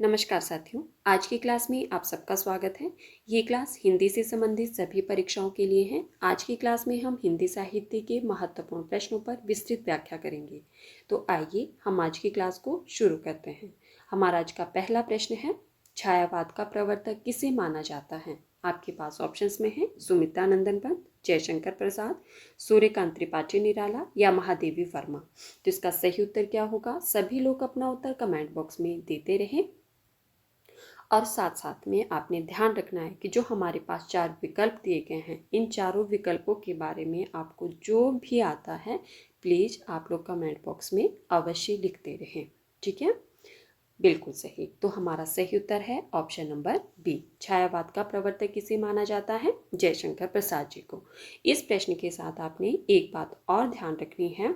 नमस्कार साथियों, आज की क्लास में आप सबका स्वागत है। ये क्लास हिंदी से संबंधित सभी परीक्षाओं के लिए है। आज की क्लास में हम हिंदी साहित्य के महत्वपूर्ण प्रश्नों पर विस्तृत व्याख्या करेंगे। तो आइए हम आज की क्लास को शुरू करते हैं। हमारा आज का पहला प्रश्न है, छायावाद का प्रवर्तक किसे माना जाता है? आपके पास ऑप्शंस में है सुमित्रा नंदन पंत, जयशंकर प्रसाद, सूर्यकांत त्रिपाठी निराला या महादेवी वर्मा। तो इसका सही उत्तर क्या होगा? सभी लोग अपना उत्तर कमेंट बॉक्स में देते रहें और साथ साथ में आपने ध्यान रखना है कि जो हमारे पास 4 विकल्प दिए गए हैं, इन चारों विकल्पों के बारे में आपको जो भी आता है प्लीज़ आप लोग कमेंट बॉक्स में अवश्य लिखते रहें। ठीक है, बिल्कुल सही। तो हमारा सही उत्तर है ऑप्शन नंबर बी। छायावाद का प्रवर्तक किसे माना जाता है? जयशंकर प्रसाद जी को। इस प्रश्न के साथ आपने एक बात और ध्यान रखनी है,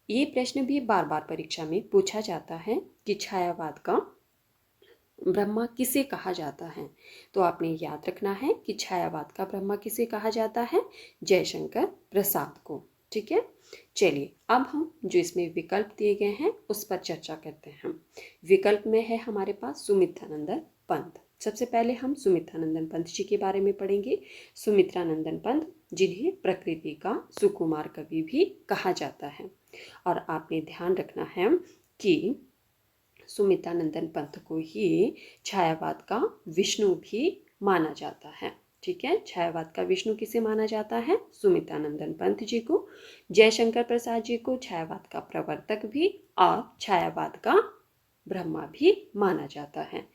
ये प्रश्न भी बार बार परीक्षा में पूछा जाता है कि छायावाद का ब्रह्मा किसे कहा जाता है। तो आपने याद रखना है कि छायावाद का ब्रह्मा किसे कहा जाता है? जयशंकर प्रसाद को। ठीक है, चलिए अब हम जो इसमें विकल्प दिए गए हैं उस पर चर्चा करते हैं। विकल्प में है हमारे पास सुमित्रानंदन पंत। सबसे पहले हम सुमित्रानंदन पंत जी के बारे में पढ़ेंगे। सुमित्रानंदन पंत, जिन्हें प्रकृति का सुकुमार कवि भी कहा जाता है। और आपने ध्यान रखना है कि सुमित्रानंदन पंत को ही छायावाद का विष्णु भी माना जाता है। ठीक है, छायावाद का विष्णु किसे माना जाता है? सुमित्रानंदन पंत जी को। जयशंकर प्रसाद जी को छायावाद का प्रवर्तक भी और छायावाद का ब्रह्मा भी माना जाता है।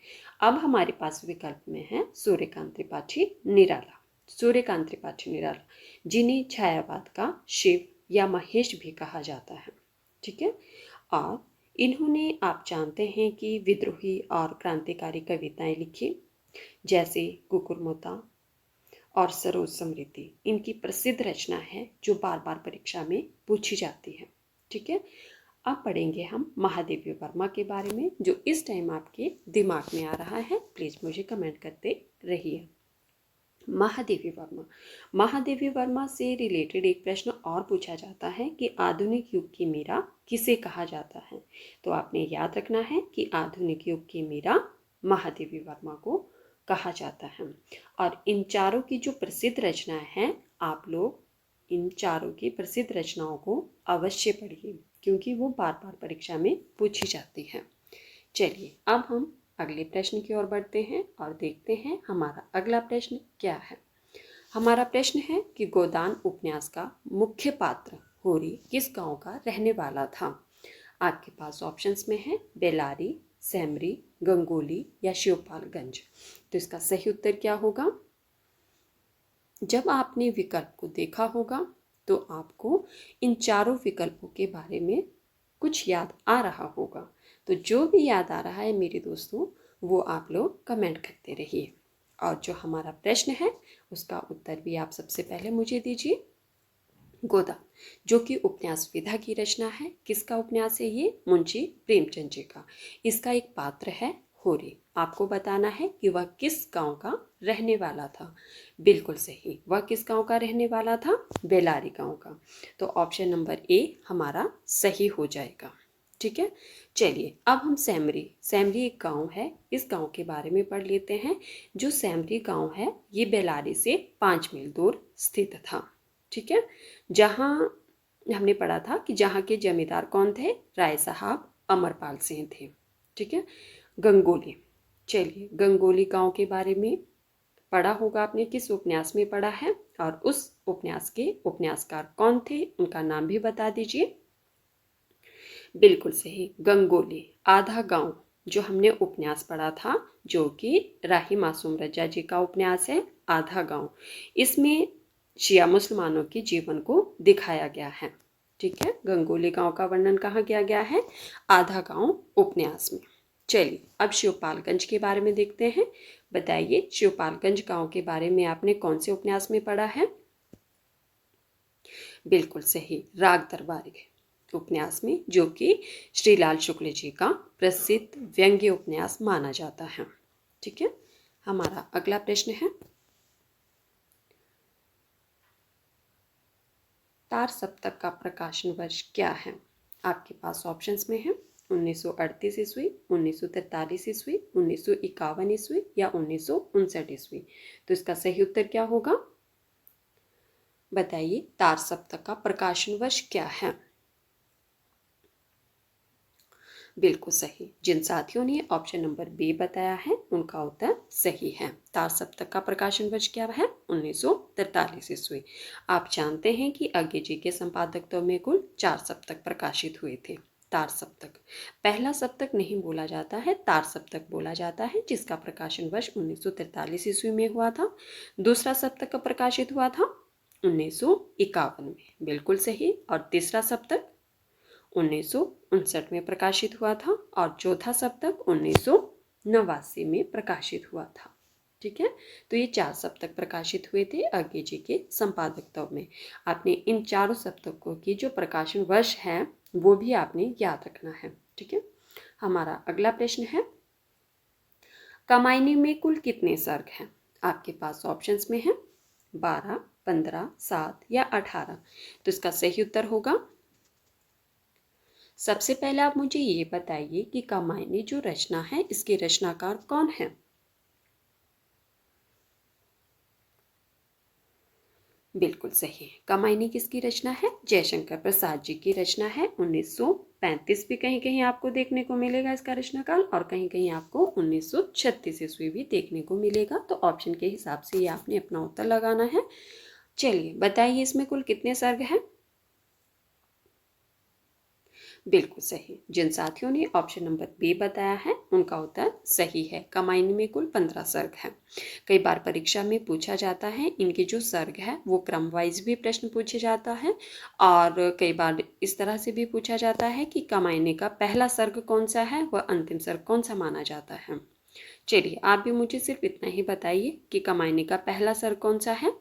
अब हमारे पास विकल्प में है सूर्यकांत त्रिपाठी निराला। सूर्यकांत त्रिपाठी निराला, जिन्हें छायावाद का शिव या महेश भी कहा जाता है। ठीक है, और इन्होंने, आप जानते हैं कि विद्रोही और क्रांतिकारी कविताएं लिखी, जैसे कुकुरमुत्ता और सरोज समृद्धि। इनकी प्रसिद्ध रचना है जो बार बार परीक्षा में पूछी जाती है। ठीक है, अब पढ़ेंगे हम महादेवी वर्मा के बारे में, जो इस टाइम आपके दिमाग में आ रहा है। प्लीज़ मुझे कमेंट करते रहिए। महादेवी वर्मा, महादेवी वर्मा से रिलेटेड एक प्रश्न और पूछा जाता है कि आधुनिक युग की मीरा किसे कहा जाता है। तो आपने याद रखना है कि आधुनिक युग की मीरा महादेवी वर्मा को कहा जाता है। और इन चारों की जो प्रसिद्ध रचनाएं हैं, आप लोग इन चारों की प्रसिद्ध रचनाओं को अवश्य पढ़िए, क्योंकि वो बार बार परीक्षा में पूछी जाती हैं। चलिए अब हम अगले प्रश्न की ओर बढ़ते हैं और देखते हैं हमारा अगला प्रश्न क्या है। हमारा प्रश्न है कि गोदान उपन्यास का मुख्य पात्र होरी किस गांव का रहने वाला था? आपके पास ऑप्शंस में है बेलारी, सेमरी, गंगोली या शिवपालगंज। तो इसका सही उत्तर क्या होगा? जब आपने विकल्प को देखा होगा तो आपको इन चारों विकल्पों के बारे में कुछ याद आ रहा होगा। तो जो भी याद आ रहा है मेरे दोस्तों, वो आप लोग कमेंट करते रहिए। और जो हमारा प्रश्न है उसका उत्तर भी आप सबसे पहले मुझे दीजिए। गोदान, जो कि उपन्यास विधा की रचना है, किसका उपन्यास है ये? मुंशी प्रेमचंद जी का। इसका एक पात्र है होरी। आपको बताना है कि वह किस गांव का रहने वाला था। बिल्कुल सही, वह किस गांव का रहने वाला था? बेलारी गांव का। तो ऑप्शन नंबर ए हमारा सही हो जाएगा। ठीक है, चलिए अब हम सेमरी, सेमरी एक गांव है, इस गांव के बारे में पढ़ लेते हैं। जो सेमरी गांव है ये बेलारी से 5 मील दूर स्थित था। ठीक है, जहाँ हमने पढ़ा था कि जहाँ के जमींदार कौन थे? राय साहब अमरपाल सिंह थे। ठीक है, गंगोली, चलिए गंगोली गांव के बारे में पढ़ा होगा आपने, किस उपन्यास में पढ़ा है? और उस उपन्यास के उपन्यासकार कौन थे, उनका नाम भी बता दीजिए। बिल्कुल सही, गंगोली। आधा गांव जो हमने उपन्यास पढ़ा था, जो कि राही मासूम रजा जी का उपन्यास है आधा गांव, इसमें शिया मुसलमानों के जीवन को दिखाया गया है। ठीक है, गंगोली गांव का वर्णन कहाँ किया गया है? आधा गांव उपन्यास में। चलिए अब शिवपालगंज के बारे में देखते हैं। बताइए शिवपालगंज गांव के बारे में आपने कौन से उपन्यास में पढ़ा है? बिल्कुल सही, राग दरबारी उपन्यास में, जो कि श्रीलाल शुक्ल जी का प्रसिद्ध व्यंग्य उपन्यास माना जाता है। ठीक है, हमारा अगला प्रश्न है, तार सप्तक का प्रकाशन वर्ष क्या है? आपके पास ऑप्शंस में है 1938 ईस्वी, 1943 ईस्वी, 1951 ईस्वी या 1959 ईस्वी। तो इसका सही उत्तर क्या होगा? बताइए, तार सप्तक का प्रकाशन वर्ष क्या है? बिल्कुल सही। जिन साथियों ने ऑप्शन नंबर बी बताया है उनका उत्तर सही है। तार सप्तक का प्रकाशन वर्ष क्या है? 1943 ईस्वी। आप जानते हैं कि अज्ञे जी के संपादकत्व में कुल 4 सप्तक प्रकाशित हुए थे। तार सप्तक, पहला सप्तक नहीं बोला जाता है, तार सप्तक बोला जाता है, जिसका प्रकाशन वर्ष 1943 ईस्वी में हुआ था। दूसरा सप्तक कब प्रकाशित हुआ था? 1951 में। बिल्कुल सही। और तीसरा सप्तक 1959 में प्रकाशित हुआ था और चौथा सप्तक 1989 में प्रकाशित हुआ था। ठीक है, तो ये 4 सप्तक प्रकाशित हुए थे अज्ञे जी के संपादकत्व में। आपने इन चारों सप्तकों की जो प्रकाशन वर्ष है वो भी आपने याद रखना है। ठीक है, हमारा अगला प्रश्न है, कामायनी में कुल कितने सर्ग हैं? आपके पास ऑप्शंस में है 12, 15, 7 या 18। तो इसका सही उत्तर होगा, सबसे पहले आप मुझे ये बताइए कि कामायनी जो रचना है इसके रचनाकार कौन है? बिल्कुल सही। कामायनी किसकी रचना है? जयशंकर प्रसाद जी की रचना है। 1935 भी कहीं कहीं आपको देखने को मिलेगा इसका रचनाकाल, और कहीं कहीं आपको 1936 ईस्वी भी देखने को मिलेगा। तो ऑप्शन के हिसाब से ये आपने अपना उत्तर लगाना है। चलिए बताइए, इसमें कुल कितने सर्ग हैं? बिल्कुल सही। जिन साथियों ने ऑप्शन नंबर बी बताया है उनका उत्तर सही है। कामायनी में कुल 15 सर्ग हैं। कई बार परीक्षा में पूछा जाता है, इनके जो सर्ग है वो क्रम वाइज भी प्रश्न पूछे जाता है, और कई बार इस तरह से भी पूछा जाता है कि कामायनी का पहला सर्ग कौन सा है, वह अंतिम सर्ग कौन सा माना जाता है। चलिए आप भी मुझे सिर्फ इतना ही बताइए कि कामायनी का पहला सर्ग कौन सा है?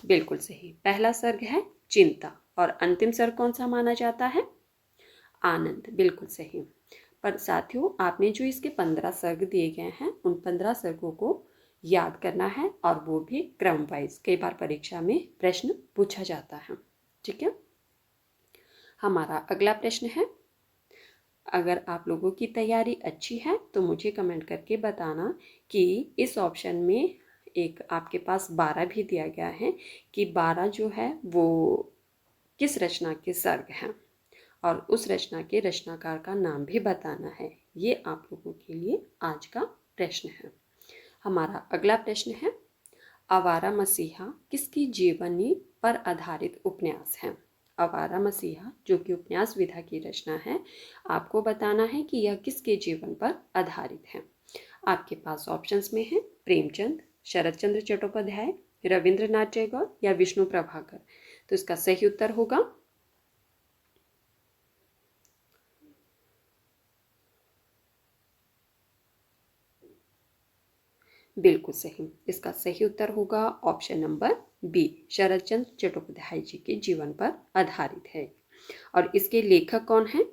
बिल्कुल सही, पहला सर्ग है चिंता, और अंतिम सर्ग कौन सा माना जाता है? आनंद। बिल्कुल सही। पर साथियों, आपने जो इसके 15 सर्ग दिए गए हैं उन 15 सर्गों को याद करना है, और वो भी क्रम वाइज। कई बार परीक्षा में प्रश्न पूछा जाता है। ठीक है, हमारा अगला प्रश्न है, अगर आप लोगों की तैयारी अच्छी है तो मुझे कमेंट करके बताना कि इस ऑप्शन में एक आपके पास 12 भी दिया गया है कि 12 जो है वो किस रचना के सर्ग हैं, और उस रचना के रचनाकार का नाम भी बताना है। ये आप लोगों के लिए आज का प्रश्न है। हमारा अगला प्रश्न है, आवारा मसीहा किसकी जीवनी पर आधारित उपन्यास है? आवारा मसीहा जो कि उपन्यास विधा की रचना है, आपको बताना है कि यह किसके जीवन पर आधारित है। आपके पास ऑप्शंस में है प्रेमचंद, शरद चंद्र चट्टोपाध्याय, रविंद्रनाथ टैगोर या विष्णु प्रभाकर। तो इसका सही उत्तर होगा, बिल्कुल सही। इसका सही उत्तर होगा ऑप्शन नंबर बी, शरद चंद्र चट्टोपाध्याय जी के जीवन पर आधारित है। और इसके लेखक कौन हैं?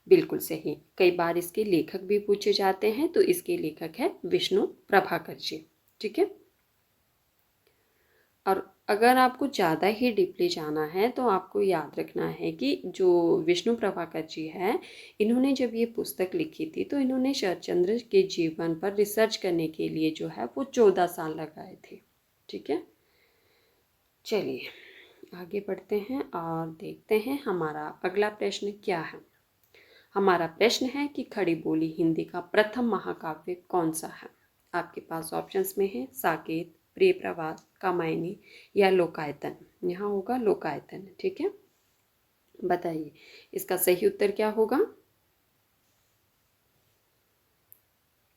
बिल्कुल सही। कई बार इसके लेखक भी पूछे जाते हैं, तो इसके लेखक है विष्णु प्रभाकर जी। ठीक है, और अगर आपको ज़्यादा ही डीपली जाना है तो आपको याद रखना है कि जो विष्णु प्रभाकर जी हैं, इन्होंने जब ये पुस्तक लिखी थी तो इन्होंने शरदचंद्र के जीवन पर रिसर्च करने के लिए जो है वो 14 साल लगाए थे। ठीक है, चलिए आगे बढ़ते हैं और देखते हैं हमारा अगला प्रश्न क्या है। हमारा प्रश्न है कि खड़ी बोली हिंदी का प्रथम महाकाव्य कौन सा है? आपके पास ऑप्शंस में है साकेत, प्रिय प्रवास, कामायनी या लोकायतन। यहाँ होगा लोकायतन। ठीक है, बताइए इसका सही उत्तर क्या होगा?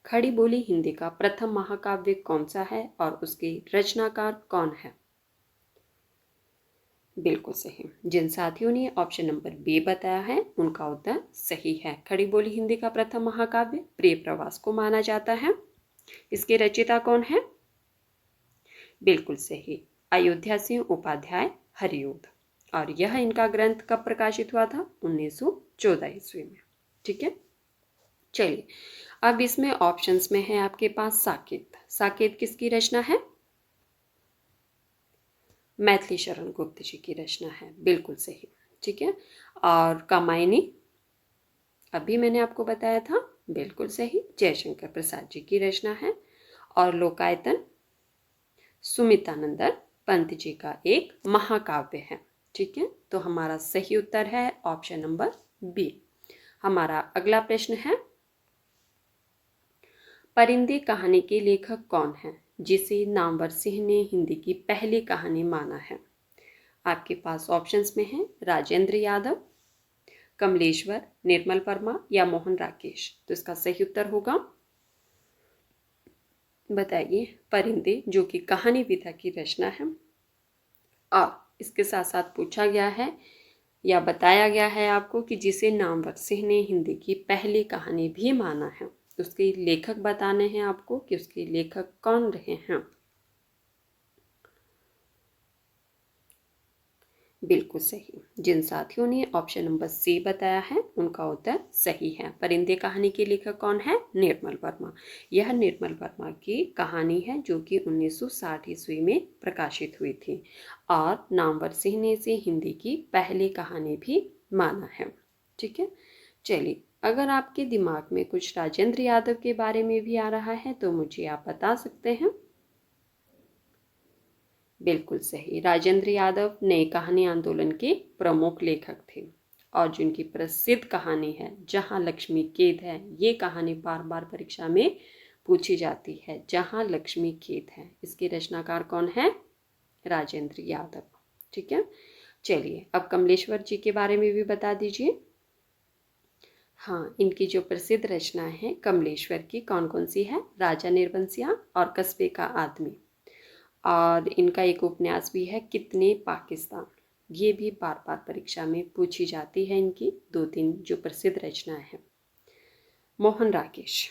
खड़ी बोली हिंदी का प्रथम महाकाव्य कौन सा है और उसके रचनाकार कौन है? बिल्कुल सही। जिन साथियों ने ऑप्शन नंबर बी बताया है उनका उत्तर सही है। खड़ी बोली हिंदी का प्रथम महाकाव्य प्रिय प्रवास को माना जाता है। इसके रचयिता कौन है? बिल्कुल सही, अयोध्या सिंह उपाध्याय हरिऔध। और यह इनका ग्रंथ कब प्रकाशित हुआ था? 1914 ईस्वी में। ठीक है, चलिए अब इसमें ऑप्शंस में है आपके पास साकेत। साकेत किसकी रचना है? मैथिली शरण गुप्त जी की रचना है। बिल्कुल सही। ठीक है। और कामायनी, अभी मैंने आपको बताया था, बिल्कुल सही, जयशंकर प्रसाद जी की रचना है। और लोकायतन सुमितानंदन पंत जी का एक महाकाव्य है। ठीक है, तो हमारा सही उत्तर है ऑप्शन नंबर बी। हमारा अगला प्रश्न है, परिंदे कहानी के लेखक कौन है जिसे नामवर सिंह ने हिंदी की पहली कहानी माना है? आपके पास ऑप्शंस में है राजेंद्र यादव, कमलेश्वर, निर्मल वर्मा या मोहन राकेश। तो इसका सही उत्तर होगा, बताइए, परिंदे, जो कि कहानी विधा की रचना है। और इसके साथ साथ पूछा गया है या बताया गया है आपको कि जिसे नामवर सिंह ने हिंदी की पहली कहानी भी माना है। उसके लेखक बताने हैं आपको कि उसके लेखक कौन रहे हैं। बिल्कुल सही, जिन साथियों ने ऑप्शन नंबर सी बताया है उनका उत्तर सही है। परिंदे कहानी के लेखक कौन है? निर्मल वर्मा। यह निर्मल वर्मा की कहानी है जो कि 1960 ईस्वी में प्रकाशित हुई थी और नामवर सिंह ने इसे हिंदी की पहली कहानी भी माना है। ठीक है, चलिए, अगर आपके दिमाग में कुछ राजेंद्र यादव के बारे में भी आ रहा है तो मुझे आप बता सकते हैं। बिल्कुल सही, राजेंद्र यादव नए कहानी आंदोलन के प्रमुख लेखक थे और जिनकी प्रसिद्ध कहानी है जहां लक्ष्मी कैद है। ये कहानी बार बार परीक्षा में पूछी जाती है, जहां लक्ष्मी कैद है। इसके रचनाकार कौन है? राजेंद्र यादव। ठीक है, चलिए, अब कमलेश्वर जी के बारे में भी बता दीजिए। हाँ, इनकी जो प्रसिद्ध रचना है कमलेश्वर की, कौन कौन सी है? राजा निर्बंसिया और कस्बे का आदमी। और इनका एक उपन्यास भी है, कितने पाकिस्तान। ये भी बार बार परीक्षा में पूछी जाती है। इनकी दो तीन जो प्रसिद्ध रचनाएं हैं। मोहन राकेश,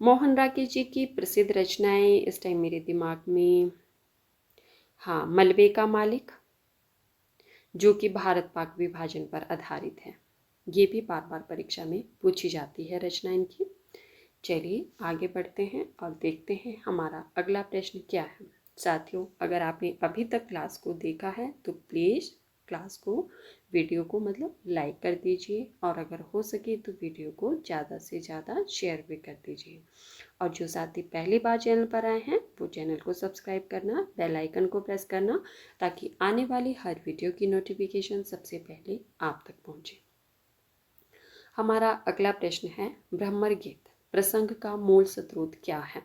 मोहन राकेश जी की प्रसिद्ध रचनाएं इस टाइम मेरे दिमाग में, हाँ, मलबे का मालिक, जो कि भारत पाक विभाजन पर आधारित है। ये भी बार बार परीक्षा में पूछी जाती है रचना इनकी। चलिए आगे बढ़ते हैं और देखते हैं हमारा अगला प्रश्न क्या है। साथियों, अगर आपने अभी तक क्लास को देखा है तो प्लीज़ क्लास को, वीडियो को मतलब लाइक कर दीजिए और अगर हो सके तो वीडियो को ज़्यादा से ज़्यादा शेयर भी कर दीजिए। और जो साथी पहली बार चैनल पर आए हैं वो चैनल को सब्सक्राइब करना, बेल आइकन को प्रेस करना, ताकि आने वाली हर वीडियो की नोटिफिकेशन सबसे पहले आप तक पहुँचे। हमारा अगला प्रश्न है, भ्रमर गीत प्रसंग का मूल स्रोत क्या है?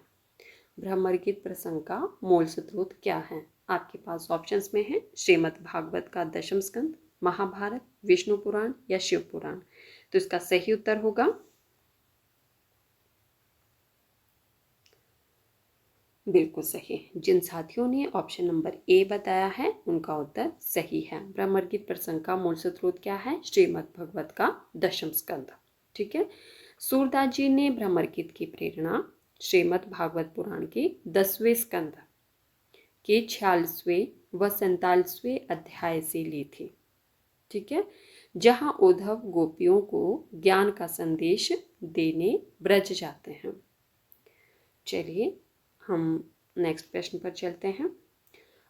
भ्रमर गीत प्रसंग का मूल स्रोत क्या है? आपके पास ऑप्शंस में है श्रीमद् भागवत का दशम स्कंद, महाभारत, विष्णु पुराण या शिव पुराण। तो इसका सही उत्तर होगा, बिल्कुल सही, जिन साथियों ने ऑप्शन नंबर ए बताया है उनका उत्तर सही है। भ्रमर गीत प्रसंग का मूल स्रोत क्या है? श्रीमद् भागवत का दशम स्कंद। ठीक है, सूरदास जी ने भ्रमर गीत की प्रेरणा श्रीमद् भागवत पुराण के 10वें स्कंद के 46वें व 47वें अध्याय से ली थी। ठीक है, जहां उद्धव गोपियों को ज्ञान का संदेश देने ब्रज जाते हैं। चलिए हम नेक्स्ट प्रश्न पर चलते हैं।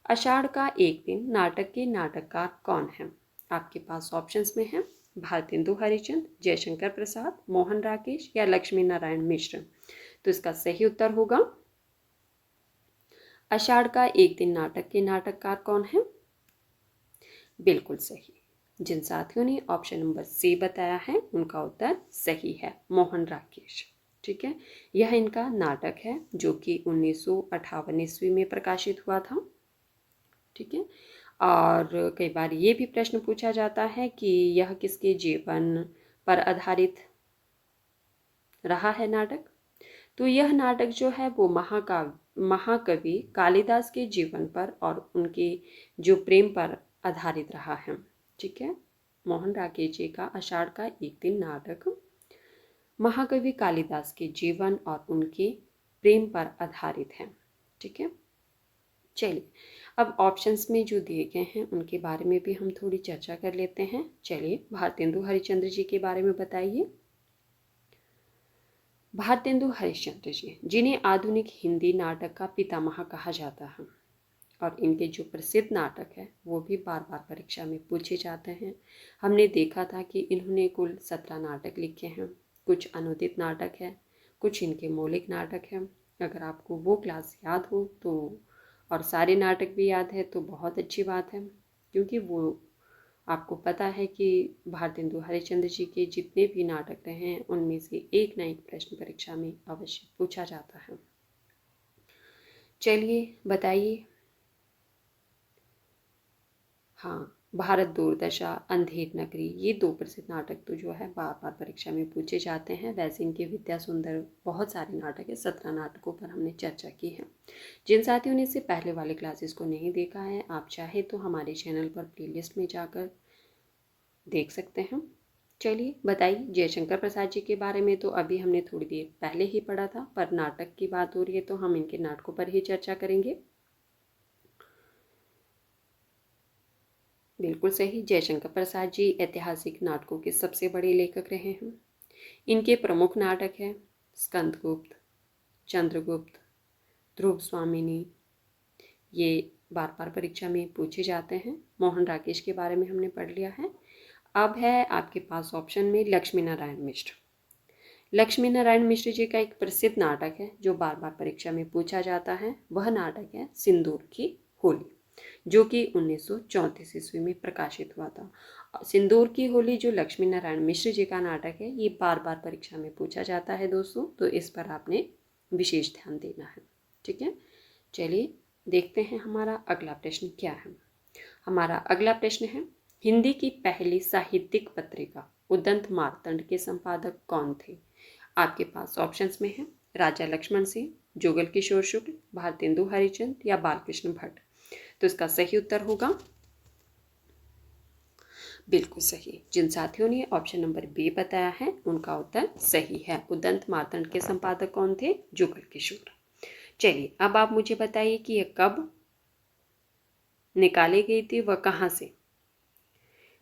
आषाढ़ का एक दिन नाटक के नाटककार कौन है? आपके पास ऑप्शंस में है भारतेंदु हरिश्चंद्र, जयशंकर प्रसाद, मोहन राकेश या लक्ष्मी नारायण मिश्र। तो इसका सही उत्तर होगा, आषाढ़ का एक दिन नाटक के नाटककार कौन है? बिल्कुल सही, जिन साथियों ने ऑप्शन नंबर सी बताया है उनका उत्तर सही है, मोहन राकेश। ठीक है, यह इनका नाटक है जो कि 1958 ईस्वी में प्रकाशित हुआ था। ठीक है, और कई बार ये भी प्रश्न पूछा जाता है कि यह किसके जीवन पर आधारित रहा है नाटक। तो यह नाटक जो है वो महाकवि कालिदास के जीवन पर और उनके जो प्रेम पर आधारित रहा है। ठीक है, मोहन राकेश जी का आषाढ़ का एक दिन नाटक महाकवि कालिदास के जीवन और उनके प्रेम पर आधारित है। ठीक है, चलिए अब ऑप्शंस में जो दिए गए हैं उनके बारे में भी हम थोड़ी चर्चा कर लेते हैं। चलिए, भारतेंदु हरिश्चंद्र जी के बारे में बताइए। भारतेंदु हरिश्चंद्र जी, जिन्हें आधुनिक हिंदी नाटक का पितामह कहा जाता है और इनके जो प्रसिद्ध नाटक है वो भी बार बार परीक्षा में पूछे जाते हैं। हमने देखा था कि इन्होंने कुल 17 नाटक लिखे हैं। कुछ अनुदित नाटक है, कुछ इनके मौलिक नाटक हैं। अगर आपको वो क्लास याद हो तो, और सारे नाटक भी याद है तो बहुत अच्छी बात है, क्योंकि वो आपको पता है कि भारतेंदु हरिश्चंद्र जी के जितने भी नाटक रहे हैं उनमें से एक न एक प्रश्न परीक्षा में अवश्य पूछा जाता है। चलिए बताइए। हाँ, भारत दूरदशा, अंधेर नगरी, ये 2 प्रसिद्ध नाटक तो जो है बार बार परीक्षा में पूछे जाते हैं। वैसे इनके विद्या सुंदर बहुत सारे नाटक है, 17 नाटकों पर हमने चर्चा की है। जिन साथियों ने इससे पहले वाले क्लासेस को नहीं देखा है, आप चाहे तो हमारे चैनल पर प्लेलिस्ट में जाकर देख सकते हैं। चलिए बताइए। जयशंकर प्रसाद जी के बारे में तो अभी हमने थोड़ी देर पहले ही पढ़ा था, पर नाटक की बात हो रही है तो हम इनके नाटकों पर ही चर्चा करेंगे। बिल्कुल सही, जयशंकर प्रसाद जी ऐतिहासिक नाटकों के सबसे बड़े लेखक रहे हैं। इनके प्रमुख नाटक हैं स्कंदगुप्त, चंद्रगुप्त, ध्रुव स्वामिनी, ये बार बार परीक्षा में पूछे जाते हैं। मोहन राकेश के बारे में हमने पढ़ लिया है। अब है आपके पास ऑप्शन में लक्ष्मी नारायण मिश्र। लक्ष्मी नारायण मिश्र जी का एक प्रसिद्ध नाटक है जो बार बार परीक्षा में पूछा जाता है। वह नाटक है सिंदूर की होली, जो कि 1934 ईस्वी में प्रकाशित हुआ था। सिंदूर की होली जो लक्ष्मी नारायण मिश्र जी का नाटक है, ये बार बार परीक्षा में पूछा जाता है दोस्तों, तो इस पर आपने विशेष ध्यान देना है। ठीक है, चलिए देखते हैं हमारा अगला प्रश्न क्या है। हमारा अगला प्रश्न है, हिंदी की पहली साहित्यिक पत्रिका उदंत मार्तंड के संपादक कौन थे? आपके पास ऑप्शंस में है राजा लक्ष्मण सिंह, जुगल किशोर शुक्ल, भारतेंदु हरिश्चंद्र या बालकृष्ण भट्ट। तो इसका सही उत्तर होगा बिल्कुल सही। जिन साथियों ने ऑप्शन नंबर बी बताया है उनका उत्तर सही है। उदंत मार्तंड के संपादक कौन थे? जुगल किशोर। चलिए अब आप मुझे बताइए कि यह कब निकाली गई थी, वह कहाँ से?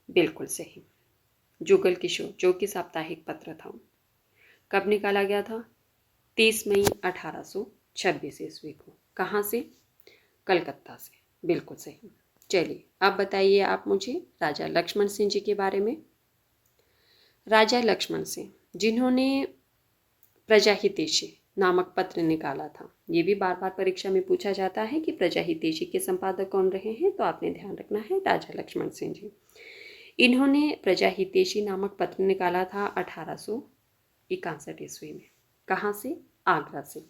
बिल्कुल सही, जुगल किशोर जो कि साप्ताहिक पत्र था। कब निकाला गया था? 30 मई 1826 ईस्वी को। कहाँ से? कलकत्ता से। बिल्कुल सही। चलिए अब बताइए आप मुझे राजा लक्ष्मण सिंह जी के बारे में। राजा लक्ष्मण सिंह जिन्होंने प्रजाहितेशी नामक पत्र निकाला था, ये भी बार बार परीक्षा में पूछा जाता है कि प्रजाहितेशी के संपादक कौन रहे हैं, तो आपने ध्यान रखना है राजा लक्ष्मण सिंह जी। इन्होंने प्रजाहितेशी नामक पत्र निकाला था 1861 ईस्वी में। कहाँ से? आगरा से।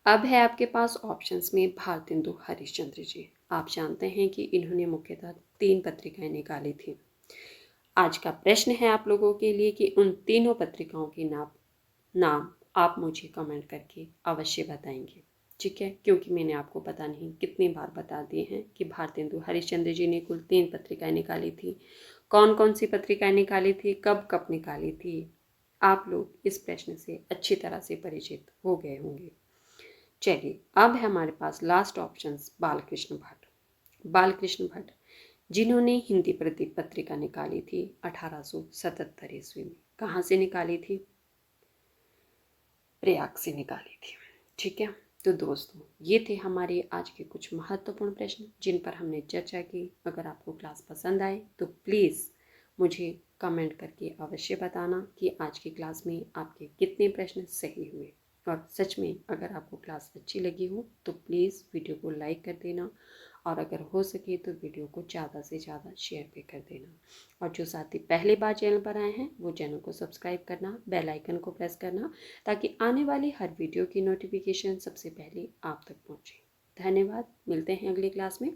अब है आपके पास ऑप्शंस में भारतेंदु हरिश्चंद्र जी। आप जानते हैं कि इन्होंने मुख्यतः 3 पत्रिकाएं निकाली थी। आज का प्रश्न है आप लोगों के लिए कि उन तीनों पत्रिकाओं के नाम आप मुझे कमेंट करके अवश्य बताएंगे। ठीक है, क्योंकि मैंने आपको पता नहीं कितनी बार बता दिए हैं कि भारतेंदु हरिश्चंद्र जी ने कुल 3 पत्रिकाएं निकाली थी। कौन कौन सी पत्रिकाएं निकाली थी, कब कब निकाली थी, आप लोग इस प्रश्न से अच्छी तरह से परिचित हो गए होंगे। चलिए अब है हमारे पास लास्ट ऑप्शन बालकृष्ण भट्ट। बालकृष्ण भट्ट जिन्होंने हिंदी प्रदीप पत्रिका निकाली थी 1877 ईस्वी में। कहाँ से निकाली थी? प्रयाग से निकाली थी। ठीक है, तो दोस्तों ये थे हमारे आज के कुछ महत्वपूर्ण प्रश्न जिन पर हमने चर्चा की। अगर आपको क्लास पसंद आए तो प्लीज़ मुझे कमेंट करके अवश्य बताना कि आज की क्लास में आपके कितने प्रश्न सही हुए। और सच में अगर आपको क्लास अच्छी लगी हो तो प्लीज़ वीडियो को लाइक कर देना, और अगर हो सके तो वीडियो को ज़्यादा से ज़्यादा शेयर भी कर देना। और जो साथी पहली बार चैनल पर आए हैं वो चैनल को सब्सक्राइब करना, बेल आइकन को प्रेस करना, ताकि आने वाली हर वीडियो की नोटिफिकेशन सबसे पहले आप तक पहुँचे। धन्यवाद, मिलते हैं अगली क्लास में।